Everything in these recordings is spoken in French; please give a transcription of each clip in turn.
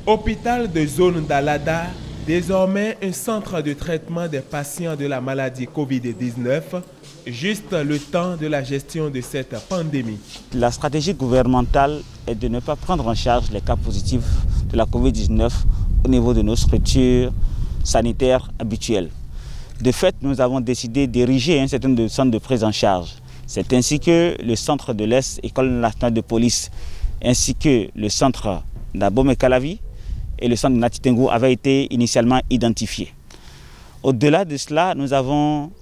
Hôpital de zone d'Alada, désormais un centre de traitement des patients de la maladie Covid-19, juste le temps de la gestion de cette pandémie. La stratégie gouvernementale est de ne pas prendre en charge les cas positifs de la Covid-19 au niveau de nos structures sanitaires habituelles. De fait, nous avons décidé d'ériger un certain nombre de centres de prise en charge. C'est ainsi que le centre de l'Est, École nationale de police, ainsi que le centre d'Abomey-Calavi et le centre de Nati-Tengu avaient été initialement identifiés. Au-delà de cela, nous avons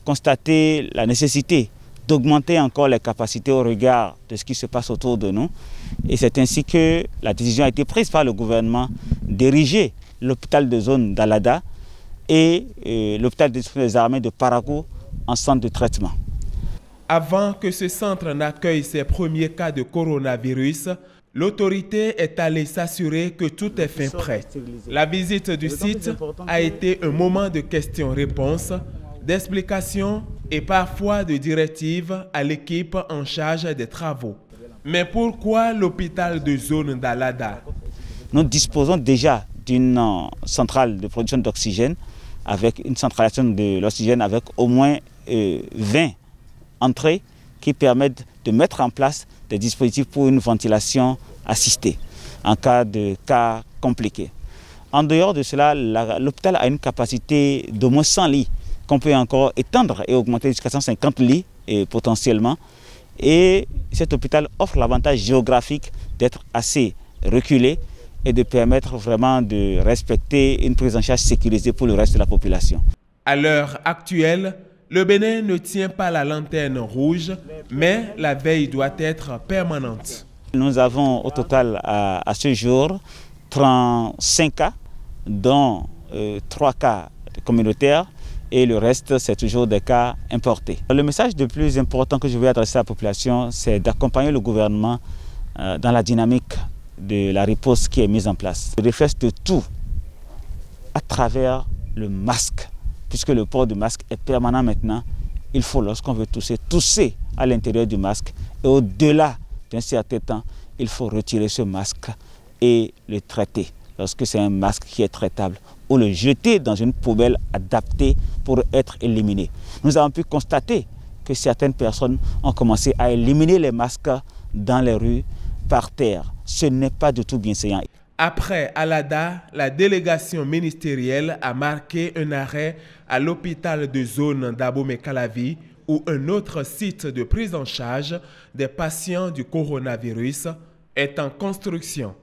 constaté la nécessité d'augmenter encore les capacités au regard de ce qui se passe autour de nous. Et c'est ainsi que la décision a été prise par le gouvernement d'ériger l'hôpital de zone d'Alada et l'hôpital des armées de Parakou en centre de traitement. Avant que ce centre n'accueille ses premiers cas de coronavirus, l'autorité est allée s'assurer que tout est fin prêt. La visite du site a été un moment de questions-réponses, d'explications et parfois de directives à l'équipe en charge des travaux. Mais pourquoi l'hôpital de zone d'Alada? Nous disposons déjà d'une centrale de production d'oxygène avec une centralisation de l'oxygène avec au moins 20 entrées qui permettent de mettre en place des dispositifs pour une ventilation assistée en cas de cas compliqués. En dehors de cela, l'hôpital a une capacité d'au moins 100 lits qu'on peut encore étendre et augmenter jusqu'à 150 lits potentiellement. Et cet hôpital offre l'avantage géographique d'être assez reculé et de permettre vraiment de respecter une prise en charge sécurisée pour le reste de la population. À l'heure actuelle, le Bénin ne tient pas la lanterne rouge, mais la veille doit être permanente. Nous avons au total à ce jour 35 cas, dont 3 cas communautaires et le reste c'est toujours des cas importés. Le message le plus important que je veux adresser à la population, c'est d'accompagner le gouvernement dans la dynamique de la riposte qui est mise en place. Je réfléchis de tout à travers le masque. Puisque le port du masque est permanent maintenant, il faut, lorsqu'on veut tousser à l'intérieur du masque. Et au-delà d'un certain temps, il faut retirer ce masque et le traiter. Lorsque c'est un masque qui est traitable, ou le jeter dans une poubelle adaptée pour être éliminé. Nous avons pu constater que certaines personnes ont commencé à éliminer les masques dans les rues, par terre. Ce n'est pas du tout bienséant. Après Alada, la délégation ministérielle a marqué un arrêt à l'hôpital de zone d'Abomey-Calavi où un autre site de prise en charge des patients du coronavirus est en construction.